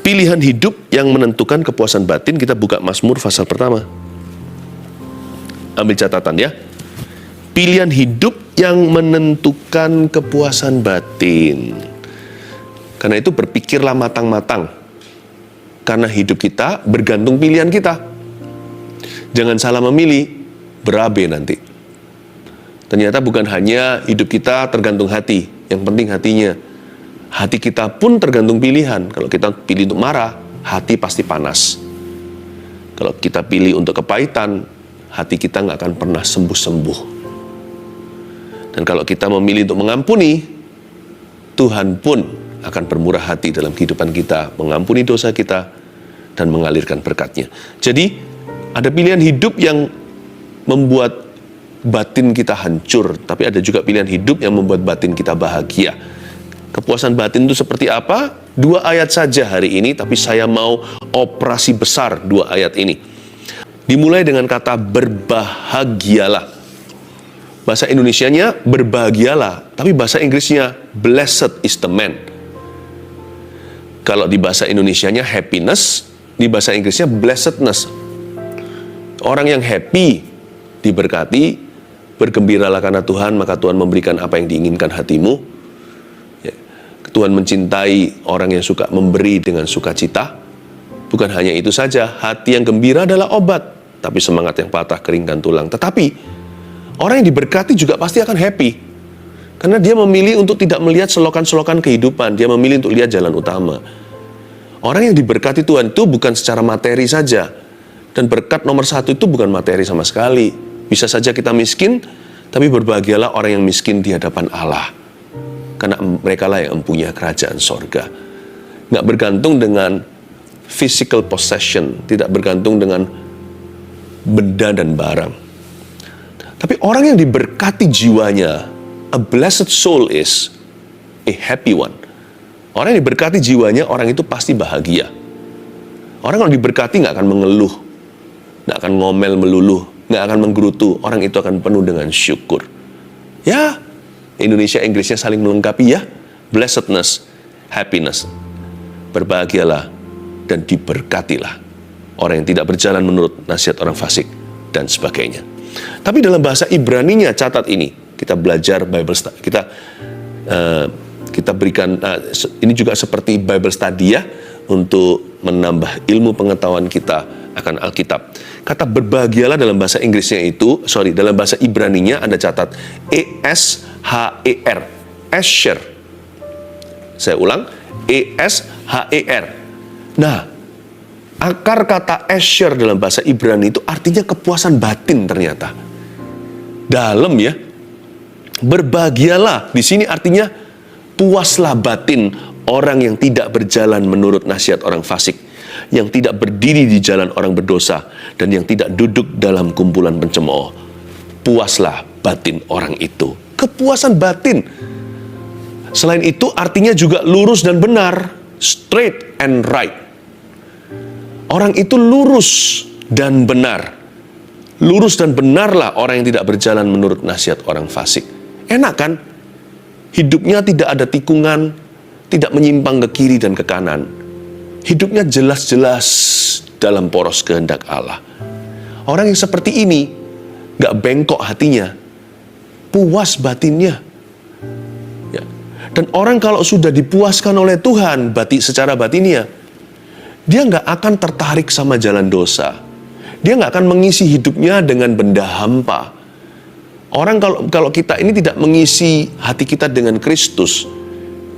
Pilihan hidup yang menentukan kepuasan batin. Kita buka Mazmur pasal pertama. Ambil catatan ya. Pilihan hidup yang menentukan kepuasan batin. Karena itu berpikirlah matang-matang. Karena hidup kita bergantung pilihan kita. Jangan salah memilih, berabe nanti. Ternyata bukan hanya hidup kita tergantung hati, yang penting hatinya. Hati kita pun tergantung pilihan. Kalau kita pilih untuk marah, hati pasti panas. Kalau kita pilih untuk kepahitan, hati kita nggak akan pernah sembuh-sembuh. Dan kalau kita memilih untuk mengampuni, Tuhan pun akan bermurah hati dalam kehidupan kita, mengampuni dosa kita, dan mengalirkan berkat-Nya. Jadi, ada pilihan hidup yang membuat batin kita hancur, tapi ada juga pilihan hidup yang membuat batin kita bahagia. Kepuasan batin itu seperti apa? 2 ayat saja hari ini, tapi saya mau operasi besar 2 ayat ini. Dimulai dengan kata berbahagialah. Bahasa Indonesianya berbahagialah, tapi bahasa Inggrisnya blessed is the man. Kalau di bahasa Indonesianya happiness, di bahasa Inggrisnya blessedness. Orang yang happy, diberkati, bergembiralah karena Tuhan, maka Tuhan memberikan apa yang diinginkan hatimu. Tuhan mencintai orang yang suka memberi dengan sukacita. Bukan hanya itu saja, hati yang gembira adalah obat, tapi semangat yang patah keringkan tulang. Tetapi, orang yang diberkati juga pasti akan happy. Karena dia memilih untuk tidak melihat selokan-selokan kehidupan, dia memilih untuk lihat jalan utama. Orang yang diberkati Tuhan itu bukan secara materi saja. Dan berkat nomor 1 itu bukan materi sama sekali. Bisa saja kita miskin, tapi berbahagialah orang yang miskin di hadapan Allah. Karena mereka lah yang mempunyai kerajaan sorga. Nggak bergantung dengan physical possession, tidak bergantung dengan benda dan barang. Tapi orang yang diberkati jiwanya, a blessed soul is a happy one. Orang yang diberkati jiwanya, orang itu pasti bahagia. Orang kalau diberkati nggak akan mengeluh, nggak akan ngomel melulu, nggak akan menggerutu. Orang itu akan penuh dengan syukur. Ya, Indonesia Inggrisnya saling melengkapi ya. Blessedness, happiness. Berbahagialah dan diberkatilah orang yang tidak berjalan menurut nasihat orang fasik dan sebagainya. Tapi dalam bahasa Ibraninya, catat ini. Kita belajar Bible study. Kita berikan ini juga seperti Bible study ya, untuk menambah ilmu pengetahuan kita akan Alkitab. Kata berbahagialah dalam bahasa Inggrisnya itu, dalam bahasa Ibraninya Anda catat E-S-H-E-R, Esher. Saya ulang, E-S-H-E-R. Nah, akar kata Esher dalam bahasa Ibrani itu artinya kepuasan batin ternyata. Dalam ya. Berbahagialah di sini artinya puaslah batin orang yang tidak berjalan menurut nasihat orang fasik, yang tidak berdiri di jalan orang berdosa, dan yang tidak duduk dalam kumpulan pencemooh. Puaslah batin orang itu. Kepuasan batin. Selain itu artinya juga lurus dan benar, straight and right. Orang itu lurus dan benar. Lurus dan benarlah orang yang tidak berjalan menurut nasihat orang fasik. Enak kan? Hidupnya tidak ada tikungan, tidak menyimpang ke kiri dan ke kanan. Hidupnya jelas-jelas dalam poros kehendak Allah. Orang yang seperti ini gak bengkok hatinya, puas batinnya. Ya. Dan orang kalau sudah dipuaskan oleh Tuhan secara batinnya, dia gak akan tertarik sama jalan dosa. Dia gak akan mengisi hidupnya dengan benda hampa. Orang kalau kita ini tidak mengisi hati kita dengan Kristus,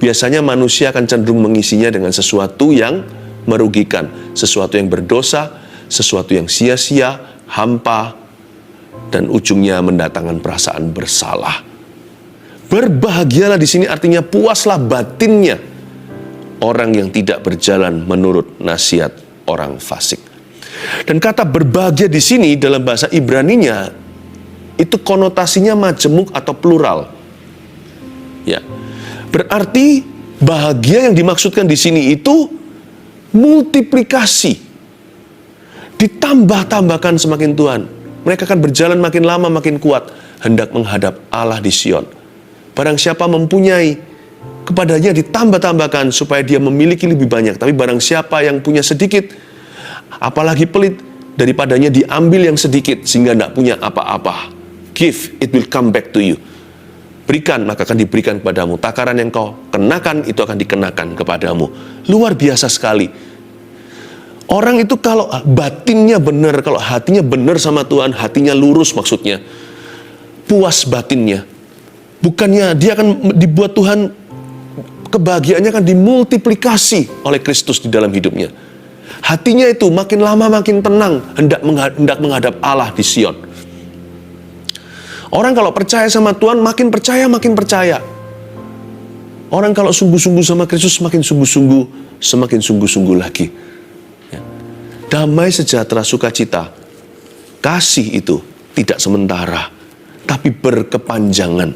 biasanya manusia akan cenderung mengisinya dengan sesuatu yang merugikan, sesuatu yang berdosa, sesuatu yang sia-sia, hampa, dan ujungnya mendatangkan perasaan bersalah. Berbahagialah di sini artinya puaslah batinnya orang yang tidak berjalan menurut nasihat orang fasik. Dan kata berbahagia di sini dalam bahasa Ibraninya itu konotasinya majemuk atau plural. Ya. Berarti bahagia yang dimaksudkan di sini itu multiplikasi. Ditambah-tambahkan semakin Tuhan. Mereka akan berjalan makin lama makin kuat hendak menghadap Allah di Sion. Barang siapa mempunyai kepadanya ditambah-tambahkan supaya dia memiliki lebih banyak. Tapi barang siapa yang punya sedikit, apalagi pelit, daripadanya diambil yang sedikit sehingga tidak punya apa-apa. Give, it will come back to you. Berikan, maka akan diberikan kepadamu. Takaran yang kau kenakan, itu akan dikenakan kepadamu. Luar biasa sekali. Orang itu kalau batinnya benar, kalau hatinya benar sama Tuhan, hatinya lurus maksudnya, puas batinnya. Bukannya dia akan dibuat Tuhan, kebahagiaannya akan dimultiplikasi oleh Kristus di dalam hidupnya. Hatinya itu makin lama makin tenang, hendak menghadap Allah di Sion. Orang kalau percaya sama Tuhan, makin percaya. Orang kalau sungguh-sungguh sama Kristus, semakin sungguh-sungguh lagi. Ya. Damai, sejahtera, sukacita, kasih itu tidak sementara, tapi berkepanjangan.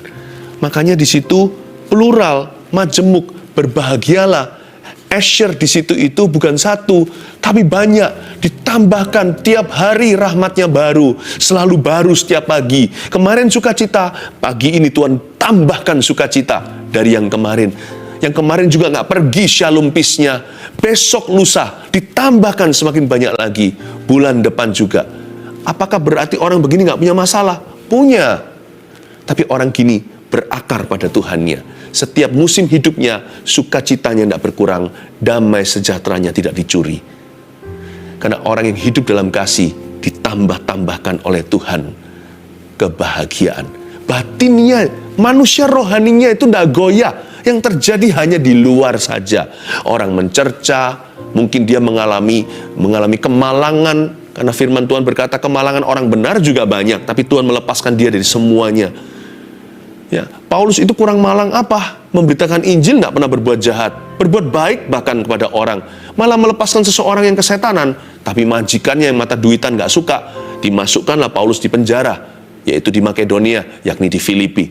Makanya di situ plural, majemuk, berbahagialah. Asher di situ itu bukan satu, tapi banyak. Ditambahkan tiap hari rahmatnya baru, selalu baru setiap pagi. Kemarin sukacita, pagi ini Tuhan tambahkan sukacita dari yang kemarin. Yang kemarin juga nggak pergi shalom peace-nya. Besok lusa ditambahkan semakin banyak lagi. Bulan depan juga. Apakah berarti orang begini nggak punya masalah? Punya. Tapi orang gini berakar pada Tuhannya. Setiap musim hidupnya, sukacitanya tidak berkurang, damai sejahteranya tidak dicuri. Karena orang yang hidup dalam kasih, ditambah-tambahkan oleh Tuhan kebahagiaan. Batinnya, manusia rohaninya itu tidak goyah. Yang terjadi hanya di luar saja. Orang mencerca, mungkin dia mengalami kemalangan, karena firman Tuhan berkata kemalangan orang benar juga banyak, tapi Tuhan melepaskan dia dari semuanya. Ya, Paulus itu kurang malang apa? Memberitakan Injil, nggak pernah berbuat jahat, berbuat baik bahkan kepada orang, malah melepaskan seseorang yang kesetanan. Tapi majikannya yang mata duitan nggak suka, dimasukkanlah Paulus di penjara, yaitu di Makedonia, yakni di Filipi.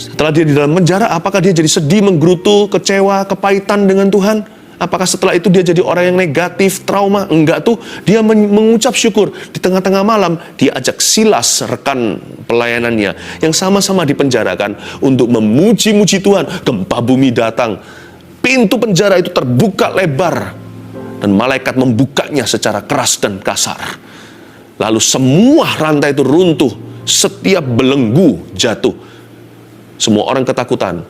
Setelah dia di dalam penjara, apakah dia jadi sedih, menggerutu, kecewa, kepahitan dengan Tuhan? Apakah setelah itu dia jadi orang yang negatif, trauma? Enggak tuh, dia mengucap syukur. Di tengah-tengah malam, dia ajak Silas, rekan pelayanannya, yang sama-sama dipenjarakan, untuk memuji-muji Tuhan. Gempa bumi datang. Pintu penjara itu terbuka lebar. Dan malaikat membukanya secara keras dan kasar. Lalu semua rantai itu runtuh. Setiap belenggu jatuh. Semua orang ketakutan.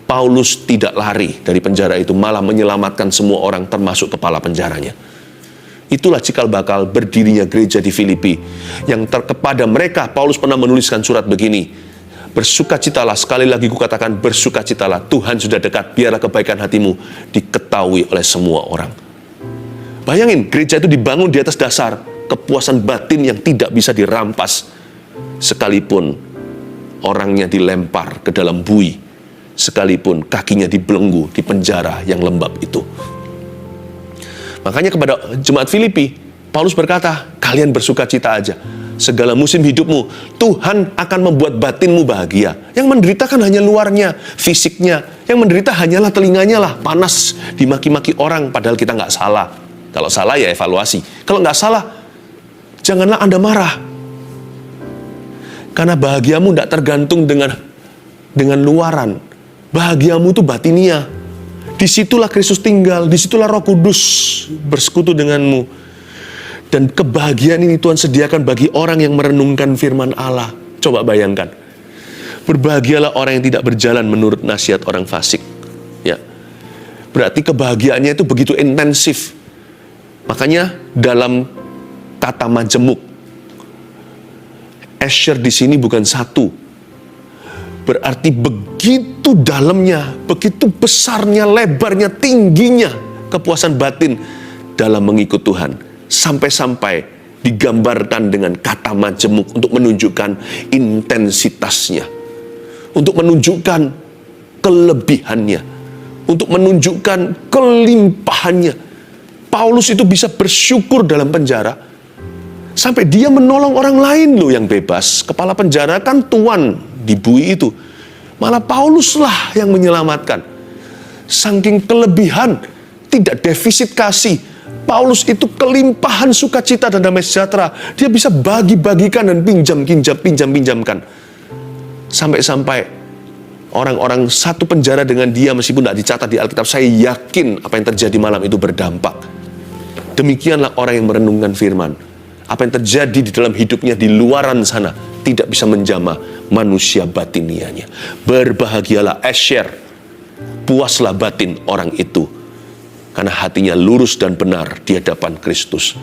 Paulus tidak lari dari penjara itu, malah menyelamatkan semua orang termasuk kepala penjaranya. Itulah cikal bakal berdirinya gereja di Filipi. Yang kepada mereka, Paulus pernah menuliskan surat begini, bersukacitalah, sekali lagi kukatakan bersukacitalah, Tuhan sudah dekat, biarlah kebaikan hatimu diketahui oleh semua orang. Bayangin, gereja itu dibangun di atas dasar kepuasan batin yang tidak bisa dirampas, sekalipun orangnya dilempar ke dalam bui, sekalipun kakinya dibelenggu di penjara yang lembab itu. Makanya kepada jemaat Filipi, Paulus berkata, kalian bersukacita aja. Segala musim hidupmu, Tuhan akan membuat batinmu bahagia. Yang menderita kan hanya luarnya, fisiknya. Yang menderita hanyalah telinganya lah, panas, dimaki-maki orang, padahal kita nggak salah. Kalau salah ya evaluasi. Kalau nggak salah, janganlah Anda marah. Karena bahagiamu tidak tergantung dengan luaran. Bahagiamu itu batinia. Disitulah Kristus tinggal, disitulah Roh Kudus bersekutu denganmu. Dan kebahagiaan ini Tuhan sediakan bagi orang yang merenungkan firman Allah. Coba bayangkan. Berbahagialah orang yang tidak berjalan menurut nasihat orang fasik. Ya. Berarti kebahagiaannya itu begitu intensif. Makanya dalam kata majemuk, Asher di sini bukan satu. Berarti begitu dalamnya, begitu besarnya, lebarnya, tingginya kepuasan batin dalam mengikut Tuhan. Sampai-sampai digambarkan dengan kata majemuk untuk menunjukkan intensitasnya. Untuk menunjukkan kelebihannya. Untuk menunjukkan kelimpahannya. Paulus itu bisa bersyukur dalam penjara. Sampai dia menolong orang lain loh yang bebas. Kepala penjara kan tuan di bui itu. Malah Pauluslah yang menyelamatkan. Saking kelebihan, tidak defisit kasih. Paulus itu kelimpahan sukacita dan damai sejahtera. Dia bisa bagi-bagikan dan pinjamkan. Sampai-sampai orang-orang satu penjara dengan dia meskipun tidak dicatat di Alkitab. Saya yakin apa yang terjadi malam itu berdampak. Demikianlah orang yang merenungkan firman. Apa yang terjadi di dalam hidupnya di luaran sana tidak bisa menjamah manusia batinianya. Berbahagialah Asher, puaslah batin orang itu, karena hatinya lurus dan benar di hadapan Kristus.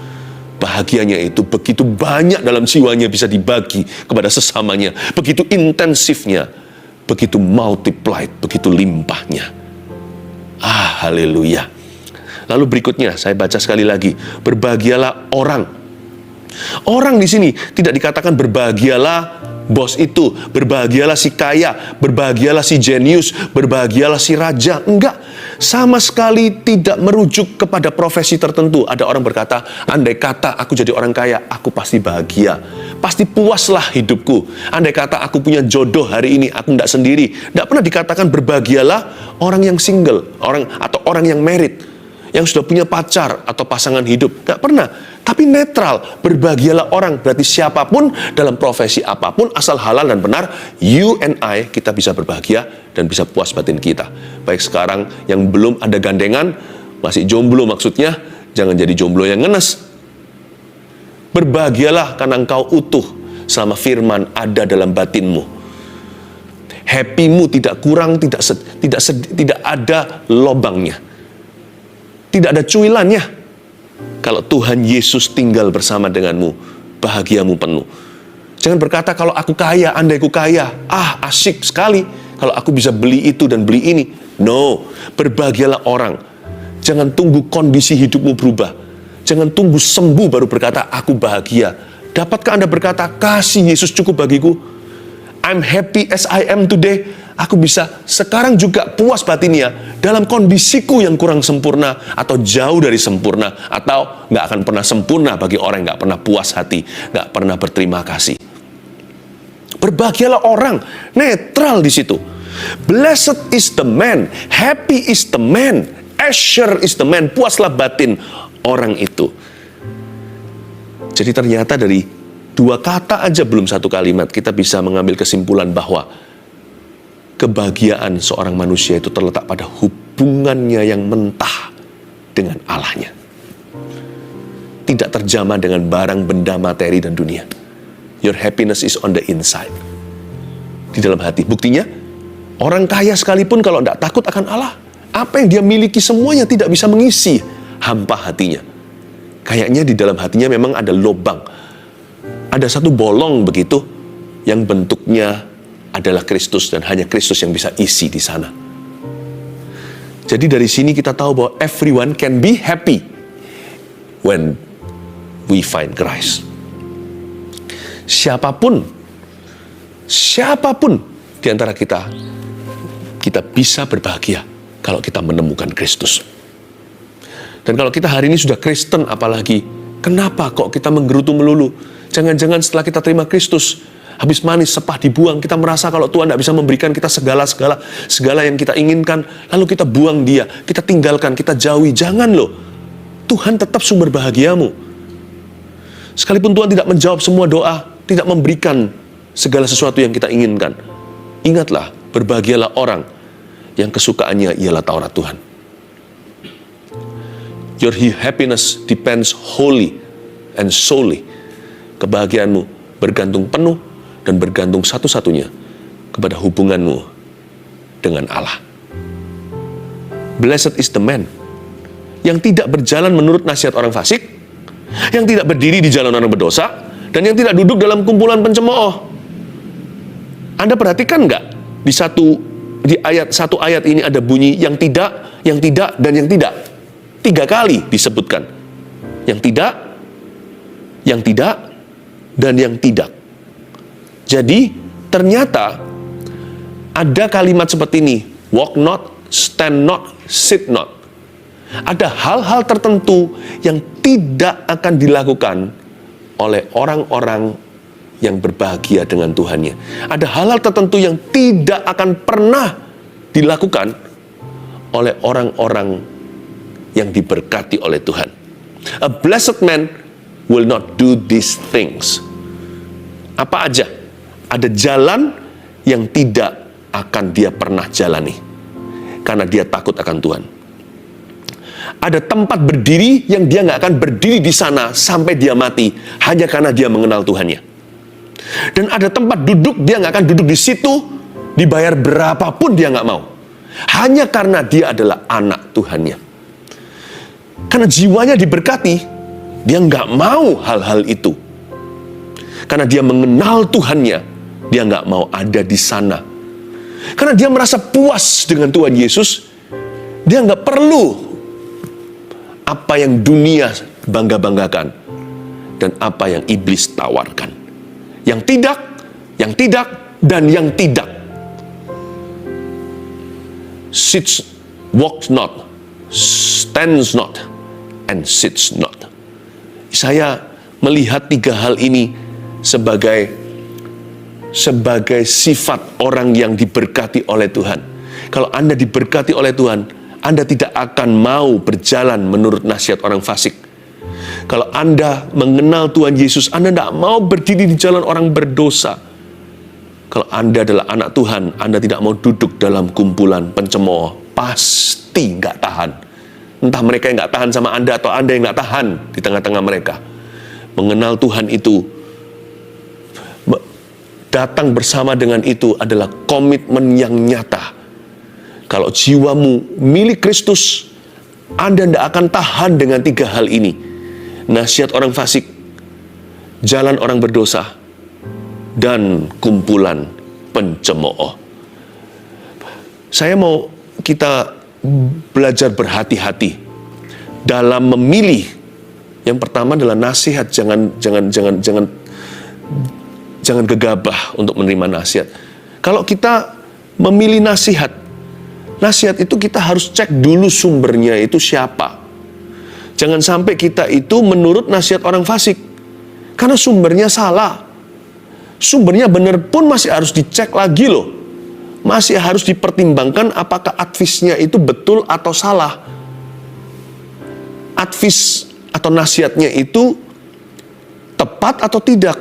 Bahagianya itu begitu banyak dalam jiwanya bisa dibagi kepada sesamanya. Begitu intensifnya, begitu multiplied, begitu limpahnya. Haleluya. Lalu berikutnya saya baca sekali lagi. Berbahagialah orang. Orang di sini tidak dikatakan berbahagialah bos itu, berbahagialah si kaya, berbahagialah si jenius, berbahagialah si raja. Enggak, sama sekali tidak merujuk kepada profesi tertentu. Ada orang berkata, andai kata aku jadi orang kaya, aku pasti bahagia, pasti puaslah hidupku. Andai kata aku punya jodoh hari ini, aku tidak sendiri. Tidak pernah dikatakan berbahagialah orang yang single, atau orang yang married, yang sudah punya pacar atau pasangan hidup. Tidak pernah. Tapi netral, berbahagialah orang. Berarti siapapun, dalam profesi apapun, asal halal dan benar, you and I, kita bisa berbahagia dan bisa puas batin kita. Baik sekarang yang belum ada gandengan, masih jomblo maksudnya, jangan jadi jomblo yang ngenes. Berbahagialah karena engkau utuh selama firman ada dalam batinmu. Happy-mu tidak kurang, tidak ada lobangnya. Tidak ada cuilannya. Kalau Tuhan Yesus tinggal bersama denganmu, bahagiamu penuh. Jangan berkata, kalau aku kaya, andai aku kaya, asyik sekali kalau aku bisa beli itu dan beli ini. No, berbahagialah orang. Jangan tunggu kondisi hidupmu berubah. Jangan tunggu sembuh baru berkata, aku bahagia. Dapatkah Anda berkata, kasih Yesus cukup bagiku? I'm happy as I am today. Aku bisa sekarang juga puas batinnya dalam kondisiku yang kurang sempurna atau jauh dari sempurna, atau nggak akan pernah sempurna bagi orang yang nggak pernah puas hati, nggak pernah berterima kasih. Berbahagialah orang, netral di situ. Blessed is the man, happy is the man, Asher is the man, puaslah batin orang itu. Jadi ternyata dari dua kata aja, belum satu kalimat, kita bisa mengambil kesimpulan bahwa kebahagiaan seorang manusia itu terletak pada hubungannya yang mentah dengan Allahnya. Tidak terjamah dengan barang, benda, materi, dan dunia. Your happiness is on the inside. Di dalam hati. Buktinya, orang kaya sekalipun kalau tidak takut akan Allah, apa yang dia miliki semuanya tidak bisa mengisi hampa hatinya. Kayaknya di dalam hatinya memang ada lubang. Ada satu bolong begitu, yang bentuknya adalah Kristus, dan hanya Kristus yang bisa isi di sana. Jadi dari sini kita tahu bahwa everyone can be happy when we find Christ. Siapapun di antara kita bisa berbahagia kalau kita menemukan Kristus. Dan kalau kita hari ini sudah Kristen, apalagi, kenapa kok kita menggerutu melulu? Jangan-jangan setelah kita terima Kristus, habis manis, sepah dibuang, kita merasa kalau Tuhan tidak bisa memberikan kita segala yang kita inginkan, lalu kita buang dia, kita tinggalkan, kita jauhi. Jangan loh, Tuhan tetap sumber bahagiamu. Sekalipun Tuhan tidak menjawab semua doa, tidak memberikan segala sesuatu yang kita inginkan, ingatlah, berbahagialah orang yang kesukaannya ialah Taurat Tuhan. Your happiness depends wholly and solely. Kebahagiaanmu bergantung penuh dan bergantung satu-satunya kepada hubunganmu dengan Allah. Blessed is the man yang tidak berjalan menurut nasihat orang fasik, yang tidak berdiri di jalan orang berdosa, dan yang tidak duduk dalam kumpulan pencemooh. Anda perhatikan nggak? Di satu ayat ini ada bunyi yang tidak, dan yang tidak. 3 kali disebutkan. Yang tidak, dan yang tidak. Jadi, ternyata ada kalimat seperti ini. Walk not, stand not, sit not. Ada hal-hal tertentu yang tidak akan dilakukan oleh orang-orang yang berbahagia dengan Tuhannya. Ada hal-hal tertentu yang tidak akan pernah dilakukan oleh orang-orang yang diberkati oleh Tuhan. A blessed man will not do these things. Apa aja? Ada jalan yang tidak akan dia pernah jalani. Karena dia takut akan Tuhan. Ada tempat berdiri yang dia nggak akan berdiri di sana sampai dia mati, hanya karena dia mengenal Tuhannya. Dan ada tempat duduk, dia nggak akan duduk di situ, dibayar berapapun dia nggak mau. Hanya karena dia adalah anak Tuhannya. Karena jiwanya diberkati, dia nggak mau hal-hal itu. Karena dia mengenal Tuhannya, dia nggak mau ada di sana. Karena dia merasa puas dengan Tuhan Yesus, dia nggak perlu apa yang dunia bangga-banggakan dan apa yang iblis tawarkan. Yang tidak, dan yang tidak. Sits, walks not, stands not, and sits not. Saya melihat 3 hal ini sebagai sifat orang yang diberkati oleh Tuhan. Kalau Anda diberkati oleh Tuhan, Anda tidak akan mau berjalan menurut nasihat orang fasik. Kalau Anda mengenal Tuhan Yesus, Anda tidak mau berdiri di jalan orang berdosa. Kalau Anda adalah anak Tuhan, Anda tidak mau duduk dalam kumpulan pencemooh. Pasti nggak tahan. Entah mereka yang nggak tahan sama Anda, atau Anda yang nggak tahan di tengah-tengah mereka. Mengenal Tuhan itu, datang bersama dengan itu adalah komitmen yang nyata. Kalau jiwamu milik Kristus, Anda tidak akan tahan dengan 3 hal ini. Nasihat orang fasik, jalan orang berdosa, dan kumpulan pencemooh. Saya mau kita belajar berhati-hati dalam memilih. Yang pertama adalah nasihat, jangan gegabah untuk menerima nasihat. Kalau kita memilih nasihat itu kita harus cek dulu sumbernya itu siapa. Jangan sampai kita itu menurut nasihat orang fasik, karena sumbernya salah. Sumbernya benar pun masih harus dicek lagi loh. Masih harus dipertimbangkan apakah advisnya itu betul atau salah. Advis atau nasihatnya itu tepat atau tidak.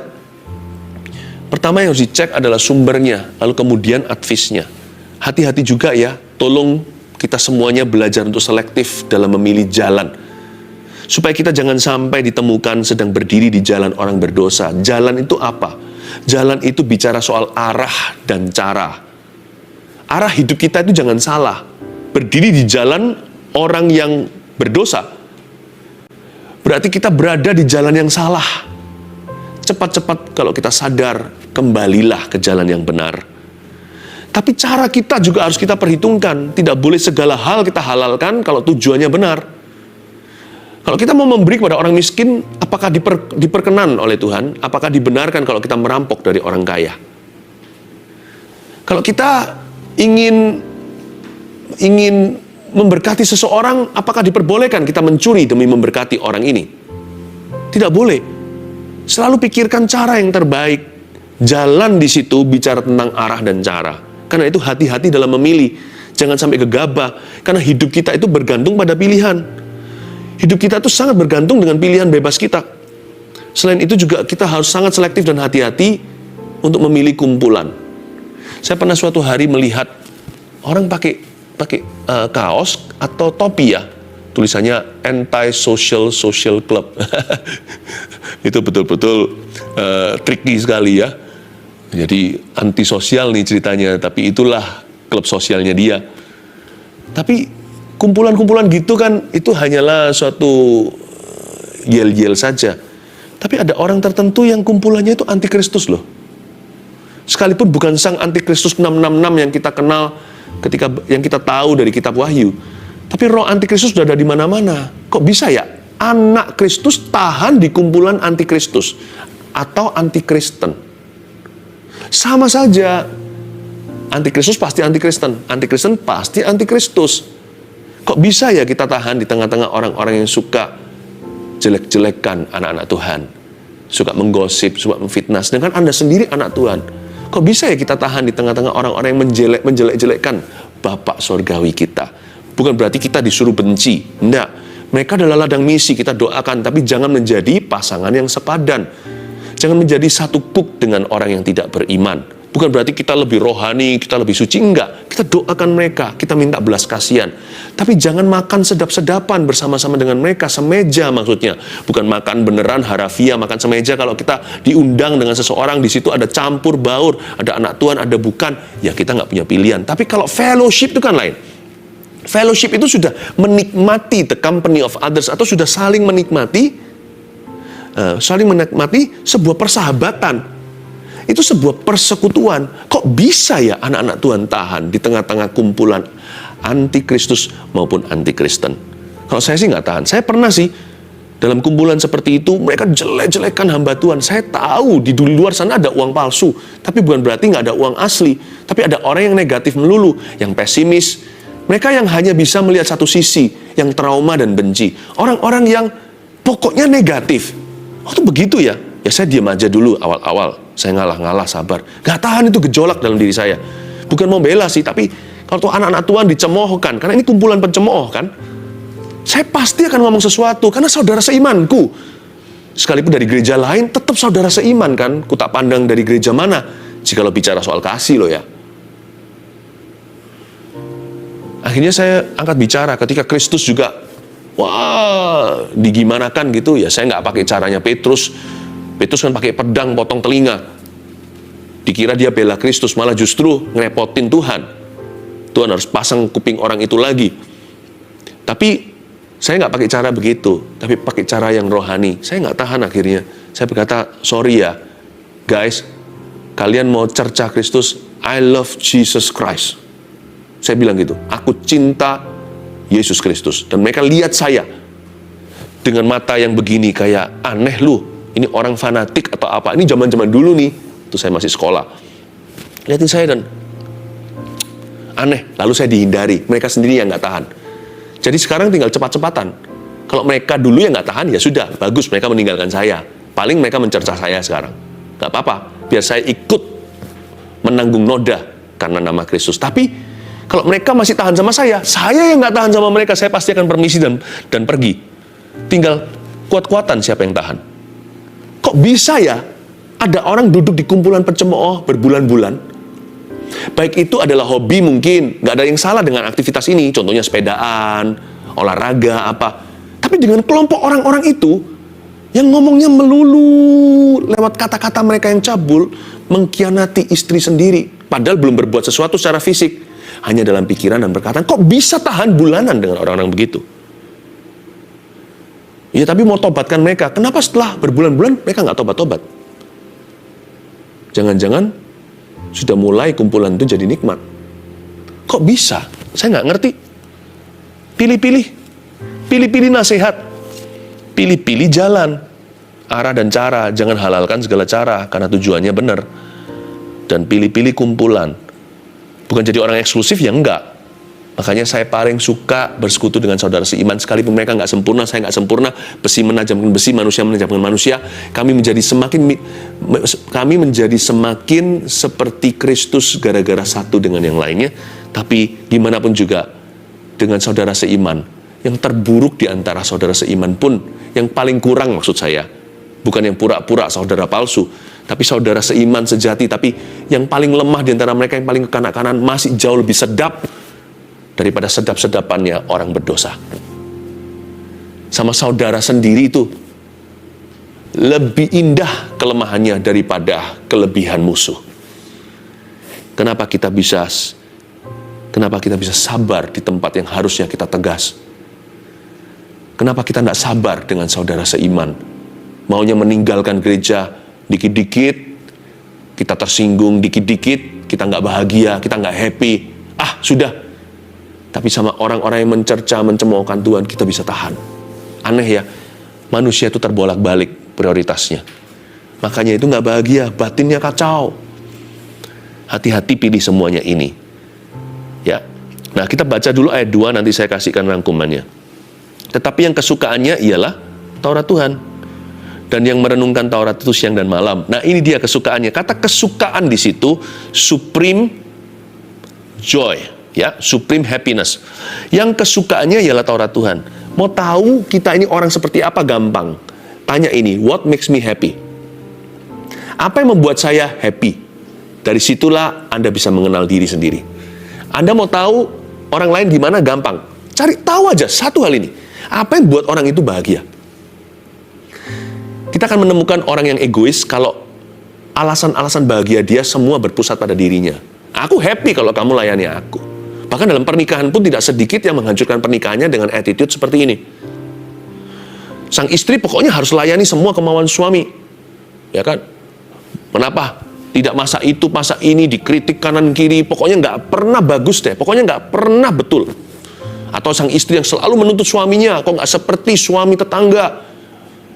Pertama yang harus dicek adalah sumbernya, lalu kemudian advisnya. Hati-hati juga ya, tolong kita semuanya belajar untuk selektif dalam memilih jalan. Supaya kita jangan sampai ditemukan sedang berdiri di jalan orang berdosa. Jalan itu apa? Jalan itu bicara soal arah dan cara. Arah hidup kita itu jangan salah. Berdiri di jalan orang yang berdosa, berarti kita berada di jalan yang salah. Cepat-cepat kalau kita sadar, kembalilah ke jalan yang benar. Tapi cara kita juga harus kita perhitungkan. Tidak boleh segala hal kita halalkan kalau tujuannya benar. Kalau kita mau memberi kepada orang miskin, apakah diperkenan oleh Tuhan? Apakah dibenarkan kalau kita merampok dari orang kaya? Kalau kita ingin memberkati seseorang, apakah diperbolehkan kita mencuri demi memberkati orang ini? Tidak boleh. Selalu pikirkan cara yang terbaik. Jalan di situ bicara tentang arah dan cara. Karena itu hati-hati dalam memilih. Jangan sampai gegabah. Karena hidup kita itu bergantung pada pilihan. Hidup kita itu sangat bergantung dengan pilihan bebas kita. Selain itu juga kita harus sangat selektif dan hati-hati untuk memilih kumpulan. Saya pernah suatu hari melihat orang pakai kaos atau topi ya, tulisannya anti-social social club. Itu betul-betul tricky sekali ya. Jadi antisosial nih ceritanya, tapi itulah klub sosialnya dia. Tapi kumpulan-kumpulan gitu kan, itu hanyalah suatu yel-yel saja. Tapi ada orang tertentu yang kumpulannya itu antikristus loh. Sekalipun bukan sang antikristus 666 yang kita kenal yang kita tahu dari kitab Wahyu. Tapi roh antikristus sudah ada di mana-mana. Kok bisa ya anak Kristus tahan di kumpulan antikristus atau antikristen? Sama saja. Antikristus pasti antikristen, antikristen pasti antikristus. Kok bisa ya kita tahan di tengah-tengah orang-orang yang suka jelek-jelekan anak-anak Tuhan, suka menggosip, suka memfitnah, sedangkan Anda sendiri anak Tuhan? Kok bisa ya kita tahan di tengah-tengah orang-orang yang menjelek-jelekkan Bapak Sorgawi kita? Bukan berarti kita disuruh benci, enggak. Mereka adalah ladang misi, kita doakan, tapi jangan menjadi pasangan yang sepadan. Jangan menjadi satu kuk dengan orang yang tidak beriman. Bukan berarti kita lebih rohani, kita lebih suci, enggak. Kita doakan mereka, kita minta belas kasihan. Tapi jangan makan sedap-sedapan bersama-sama dengan mereka, semeja maksudnya. Bukan makan beneran harafiah, makan semeja. Kalau kita diundang dengan seseorang, di situ ada campur baur, ada anak Tuhan, ada bukan, ya kita nggak punya pilihan. Tapi kalau fellowship itu kan lain. Fellowship itu sudah menikmati the company of others, atau sudah saling menikmati sebuah persahabatan. Itu sebuah persekutuan. Kok bisa ya anak-anak Tuhan tahan di tengah-tengah kumpulan anti-Kristus maupun anti-Kristen? Kalau saya sih nggak tahan. Saya pernah sih dalam kumpulan seperti itu, mereka jelek-jelekan hamba Tuhan. Saya tahu di luar sana ada uang palsu, tapi bukan berarti nggak ada uang asli. Tapi ada orang yang negatif melulu, yang pesimis. Mereka yang hanya bisa melihat satu sisi, yang trauma dan benci. Orang-orang yang pokoknya negatif. Oh, itu begitu ya? Ya saya diam aja dulu awal-awal. Saya ngalah-ngalah, sabar. Gak tahan itu gejolak dalam diri saya. Bukan mau bela sih, tapi kalau tuh anak-anak Tuhan dicemoohkan, karena ini kumpulan pencemooh kan, saya pasti akan ngomong sesuatu, karena saudara seimanku. Sekalipun dari gereja lain, tetap saudara seiman kan. Ku tak pandang dari gereja mana, jikalau bicara soal kasih loh ya. Akhirnya saya angkat bicara ketika Kristus juga, wah, digimanakan gitu ya. Saya nggak pakai caranya Petrus. Petrus kan pakai pedang potong telinga. Dikira dia bela Kristus, malah justru ngerepotin Tuhan. Tuhan harus pasang kuping orang itu lagi. Tapi saya nggak pakai cara begitu, tapi pakai cara yang rohani. Saya nggak tahan akhirnya. Saya berkata, sorry ya, guys, kalian mau cercah Kristus, I love Jesus Christ. Saya bilang gitu, aku cinta Yesus Kristus. Dan mereka lihat saya dengan mata yang begini, kayak aneh lu. Ini orang fanatik atau apa? Ini zaman-zaman dulu nih. Itu saya masih sekolah. Lihatin saya dan aneh. Lalu saya dihindari. Mereka sendiri yang nggak tahan. Jadi sekarang tinggal cepat-cepatan. Kalau mereka dulu yang nggak tahan, ya sudah. Bagus, mereka meninggalkan saya. Paling mereka mencercah saya sekarang. Nggak apa-apa. Biar saya ikut menanggung noda karena nama Kristus. Tapi kalau mereka masih tahan sama saya yang nggak tahan sama mereka. Saya pasti akan permisi dan pergi. Tinggal kuat-kuatan siapa yang tahan. Kok bisa ya ada orang duduk di kumpulan pencemooh berbulan-bulan? Baik itu adalah hobi mungkin, nggak ada yang salah dengan aktivitas ini, contohnya sepedaan, olahraga, apa. Tapi dengan kelompok orang-orang itu, yang ngomongnya melulu lewat kata-kata mereka yang cabul, mengkhianati istri sendiri, padahal belum berbuat sesuatu secara fisik, hanya dalam pikiran dan perkataan. Kok bisa tahan bulanan dengan orang-orang begitu? Ya tapi mau tobatkan mereka. Kenapa setelah berbulan-bulan mereka nggak tobat-tobat? Jangan-jangan sudah mulai kumpulan itu jadi nikmat. Kok bisa? Saya nggak ngerti. Pilih-pilih nasihat. Pilih-pilih jalan. Arah dan cara. Jangan halalkan segala cara karena tujuannya benar. Dan pilih-pilih kumpulan. Bukan jadi orang eksklusif ya enggak. Makanya saya paling suka bersekutu dengan saudara seiman. Sekalipun mereka nggak sempurna, saya nggak sempurna. Besi menajamkan besi, manusia menajamkan manusia. Kami menjadi semakin seperti Kristus gara-gara satu dengan yang lainnya. Tapi gimana pun juga dengan saudara seiman. Yang terburuk di antara saudara seiman pun, yang paling kurang maksud saya, bukan yang pura-pura saudara palsu, tapi saudara seiman sejati. Tapi yang paling lemah di antara mereka, yang paling kekanak-kanan, masih jauh lebih sedap daripada sedap-sedapannya orang berdosa. Sama saudara sendiri itu lebih indah kelemahannya daripada kelebihan musuh. Kenapa kita bisa sabar di tempat yang harusnya kita tegas? Kenapa kita tidak sabar dengan saudara seiman? Maunya meninggalkan gereja dikit-dikit, kita tersinggung dikit-dikit, kita nggak bahagia, kita nggak happy. Sudah. Tapi sama orang-orang yang mencerca, mencemoohkan Tuhan, kita bisa tahan. Aneh ya, manusia itu terbolak-balik prioritasnya. Makanya itu nggak bahagia, batinnya kacau. Hati-hati pilih semuanya ini. Ya. Nah, kita baca dulu ayat 2, nanti saya kasihkan rangkumannya. Tetapi yang kesukaannya ialah Taurat Tuhan. Dan yang merenungkan Taurat itu siang dan malam. Nah, ini dia kesukaannya. Kata kesukaan di situ, supreme joy. Ya, supreme happiness. Yang kesukaannya ialah Taurat Tuhan. Mau tahu kita ini orang seperti apa? Gampang. Tanya ini, what makes me happy? Apa yang membuat saya happy Dari situlah Anda bisa mengenal diri sendiri. Anda mau tahu orang lain gimana? Gampang. Cari tahu aja satu hal ini. Apa yang buat orang itu bahagia? Kita akan menemukan orang yang egois kalau alasan-alasan bahagia dia semua berpusat pada dirinya. Aku happy kalau kamu layani aku. Bahkan dalam pernikahan pun tidak sedikit yang menghancurkan pernikahannya dengan attitude seperti ini. Sang istri pokoknya harus layani semua kemauan suami. Ya kan? Kenapa? Tidak masa itu, masa ini, dikritik kanan kiri, pokoknya nggak pernah bagus deh, pokoknya nggak pernah betul. Atau sang istri yang selalu menuntut suaminya, kok nggak seperti suami tetangga,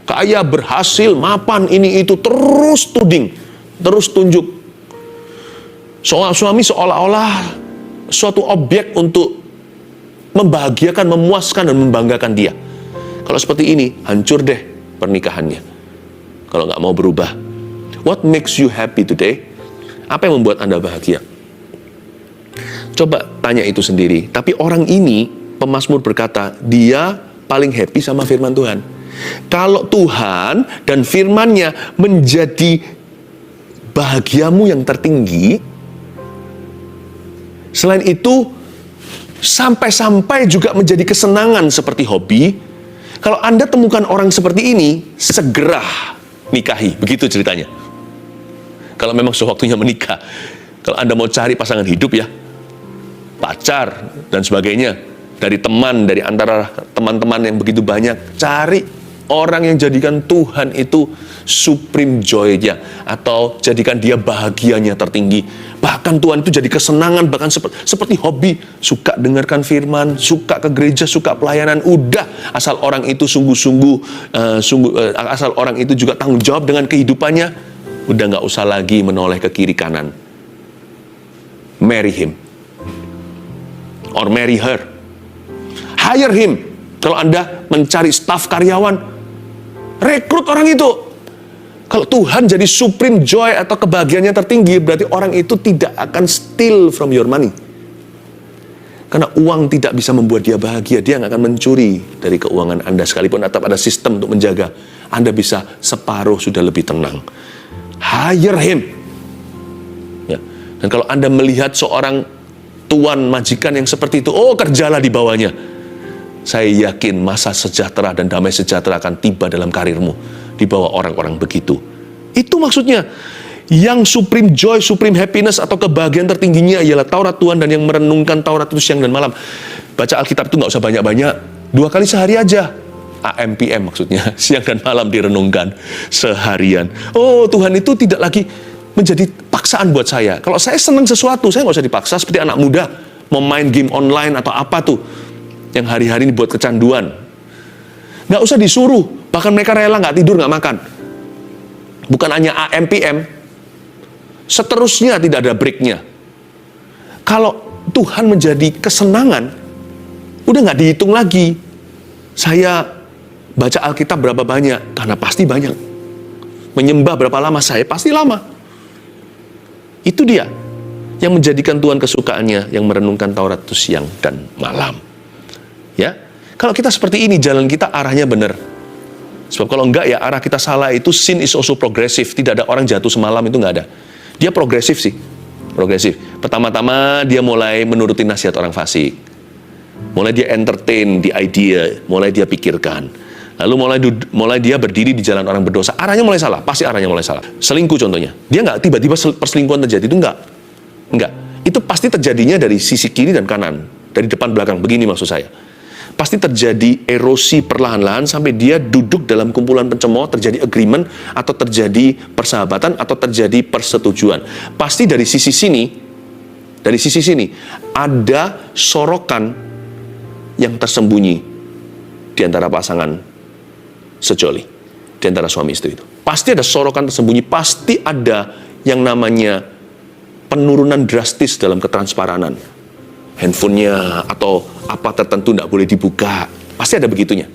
kaya, berhasil, mapan, ini itu, terus tuding, terus tunjuk. Suami seolah-olah suatu objek untuk membahagiakan, memuaskan, dan membanggakan dia. Kalau seperti ini, hancur deh pernikahannya. Kalau nggak mau berubah. What makes you happy today? Apa yang membuat Anda bahagia? Coba tanya itu sendiri. Tapi orang ini, pemazmur berkata, dia paling happy sama firman Tuhan. Kalau Tuhan dan firman-Nya menjadi bahagiamu yang tertinggi, selain itu, sampai-sampai juga menjadi kesenangan seperti hobi. Kalau Anda temukan orang seperti ini, segera nikahi. Begitu ceritanya. Kalau memang sudah waktunya menikah. Kalau Anda mau cari pasangan hidup ya, pacar dan sebagainya, dari teman, dari antara teman-teman yang begitu banyak, cari orang yang jadikan Tuhan itu supreme joy-nya, atau jadikan dia bahagianya tertinggi. Bahkan Tuhan itu jadi kesenangan, bahkan seperti hobi, suka dengarkan firman, suka ke gereja, suka pelayanan, udah, asal orang itu asal orang itu juga tanggung jawab dengan kehidupannya, udah nggak usah lagi menoleh ke kiri kanan. Marry him or marry her. Hire him. Kalau Anda mencari staf karyawan, rekrut orang itu. Kalau Tuhan jadi supreme joy atau kebahagiaannya tertinggi, berarti orang itu tidak akan steal from your money. Karena uang tidak bisa membuat dia bahagia. Dia nggak akan mencuri dari keuangan Anda. Sekalipun tetap ada sistem untuk menjaga, Anda bisa separuh sudah lebih tenang. Hire him. Ya. Dan kalau Anda melihat seorang tuan majikan yang seperti itu, oh kerjalah di bawahnya. Saya yakin masa sejahtera dan damai sejahtera akan tiba dalam karirmu di bawah orang-orang begitu. Itu maksudnya. Yang supreme joy, supreme happiness atau kebahagiaan tertingginya ialah Taurat Tuhan, dan yang merenungkan Taurat itu siang dan malam. Baca Alkitab itu nggak usah banyak-banyak, 2 kali sehari aja. AM PM maksudnya, siang dan malam direnungkan seharian. Oh, Tuhan itu tidak lagi menjadi paksaan buat saya. Kalau saya senang sesuatu, saya nggak usah dipaksa seperti anak muda mau main game online atau apa tuh yang hari-hari ini buat kecanduan. Nggak usah disuruh, bahkan mereka rela nggak tidur, nggak makan. Bukan hanya AM PM, seterusnya tidak ada breaknya. Kalau Tuhan menjadi kesenangan, udah nggak dihitung lagi. Saya baca Alkitab berapa banyak, karena pasti banyak. Menyembah berapa lama, saya pasti lama. Itu dia yang menjadikan Tuhan kesukaannya, yang merenungkan Taurat itu siang dan malam. Ya, kalau kita seperti ini, jalan kita arahnya benar. Sebab kalau enggak ya arah kita salah. Itu sin is also progressive. Tidak ada orang jatuh semalam, itu enggak ada. Dia progresif sih, progresif. Pertama-tama dia mulai menuruti nasihat orang fasik, mulai dia entertain di idea, mulai dia pikirkan, lalu mulai dia berdiri di jalan orang berdosa. Arahnya mulai salah, pasti arahnya mulai salah. Selingkuh contohnya, dia nggak tiba-tiba perselingkuhan terjadi, itu enggak. Itu pasti terjadinya dari sisi kiri dan kanan, dari depan belakang. Begini maksud saya. Pasti terjadi erosi perlahan-lahan sampai dia duduk dalam kumpulan pencemooh, terjadi agreement, atau terjadi persahabatan, atau terjadi persetujuan. Pasti dari sisi sini ada sorokan yang tersembunyi di antara pasangan sejoli, di antara suami istri itu. Pasti ada sorokan tersembunyi, pasti ada yang namanya penurunan drastis dalam ketransparanan. Handphonenya atau apa tertentu tidak boleh dibuka, pasti ada begitunya.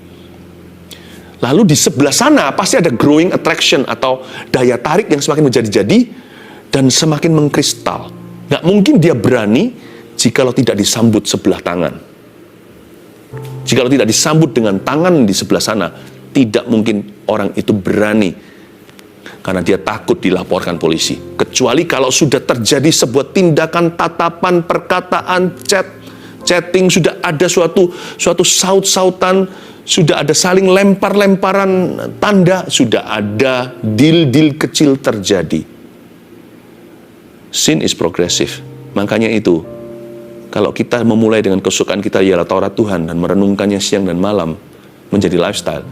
Lalu di sebelah sana pasti ada growing attraction atau daya tarik yang semakin menjadi-jadi dan semakin mengkristal. Nggak mungkin dia berani jikalau tidak disambut sebelah tangan. Jikalau tidak disambut dengan tangan di sebelah sana, tidak mungkin orang itu berani. karena dia takut dilaporkan polisi. Kecuali kalau sudah terjadi sebuah tindakan, tatapan, perkataan, chatting, sudah ada suatu saut-sautan, sudah ada saling lempar-lemparan tanda, sudah ada deal-deal kecil terjadi. Sin is progressive. Makanya itu, kalau kita memulai dengan kesukaan kita ialah Taurat Tuhan dan merenungkannya siang dan malam menjadi lifestyle,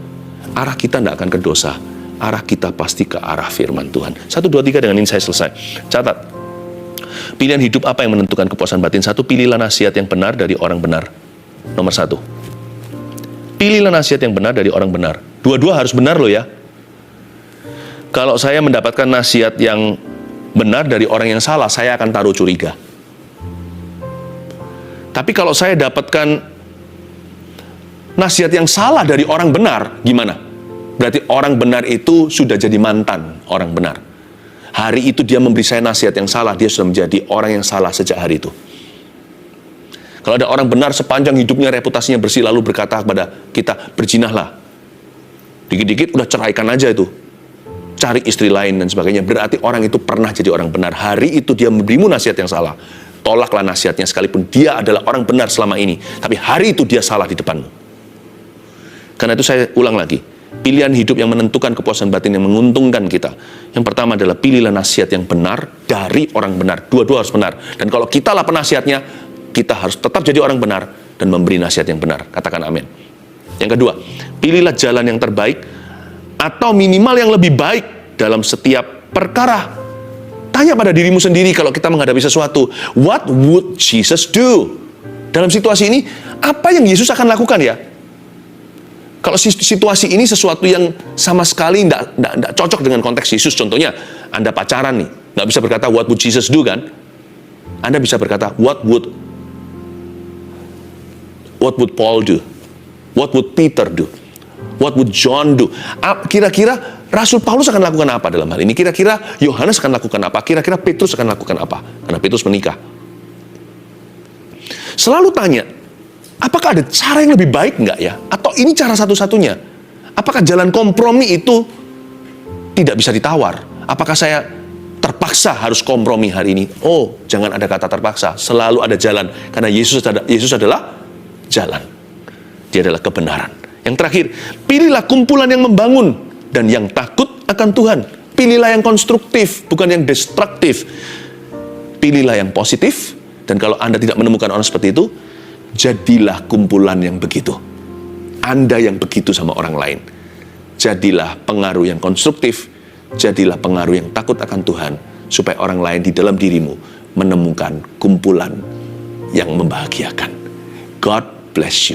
arah kita tidak akan ke dosa. Arah kita pasti ke arah firman Tuhan. 1, 2, 3, dengan ini saya selesai. Catat. Pilihan hidup apa yang menentukan kepuasan batin? 1, pilihlah nasihat yang benar dari orang benar. Nomor 1. Pilihlah nasihat yang benar dari orang benar. Dua-dua harus benar loh ya. Kalau saya mendapatkan nasihat yang benar dari orang yang salah, saya akan taruh curiga. Tapi kalau saya dapatkan nasihat yang salah dari orang benar, gimana? Berarti orang benar itu sudah jadi mantan orang benar. Hari itu dia memberi saya nasihat yang salah, dia sudah menjadi orang yang salah sejak hari itu. Kalau ada orang benar sepanjang hidupnya reputasinya bersih, lalu berkata kepada kita, berzinalah. Dikit-dikit udah ceraikan aja itu. Cari istri lain dan sebagainya. Berarti orang itu pernah jadi orang benar. Hari itu dia memberimu nasihat yang salah. Tolaklah nasihatnya sekalipun dia adalah orang benar selama ini. Tapi hari itu dia salah di depanmu. Karena itu saya ulang lagi. Pilihan hidup yang menentukan kepuasan batin yang menguntungkan kita. Yang pertama adalah pilihlah nasihat yang benar dari orang benar. Dua-dua harus benar. Dan kalau kita lah penasihatnya, kita harus tetap jadi orang benar dan memberi nasihat yang benar. Katakan amin. Yang kedua, pilihlah jalan yang terbaik atau minimal yang lebih baik dalam setiap perkara. Tanya pada dirimu sendiri kalau kita menghadapi sesuatu. What would Jesus do? Dalam situasi ini, apa yang Yesus akan lakukan ya? Kalau situasi ini sesuatu yang sama sekali tidak cocok dengan konteks Yesus, contohnya Anda pacaran nih, nggak bisa berkata what would Jesus do kan? Anda bisa berkata what would Paul do? What would Peter do? What would John do? Kira-kira Rasul Paulus akan lakukan apa dalam hal ini? Kira-kira Yohanes akan lakukan apa? Kira-kira Petrus akan lakukan apa? Karena Petrus menikah. Selalu tanya, apakah ada cara yang lebih baik nggak ya? Atau ini cara satu-satunya? Apakah jalan kompromi itu tidak bisa ditawar? Apakah saya terpaksa harus kompromi hari ini? Oh, jangan ada kata terpaksa. Selalu ada jalan. Karena Yesus adalah jalan. Dia adalah kebenaran. Yang terakhir, pilihlah kumpulan yang membangun dan yang takut akan Tuhan. Pilihlah yang konstruktif, bukan yang destruktif. Pilihlah yang positif. Dan kalau Anda tidak menemukan orang seperti itu, jadilah kumpulan yang begitu. Anda yang begitu sama orang lain. Jadilah pengaruh yang konstruktif. Jadilah pengaruh yang takut akan Tuhan. Supaya orang lain di dalam dirimu menemukan kumpulan yang membahagiakan. God bless you.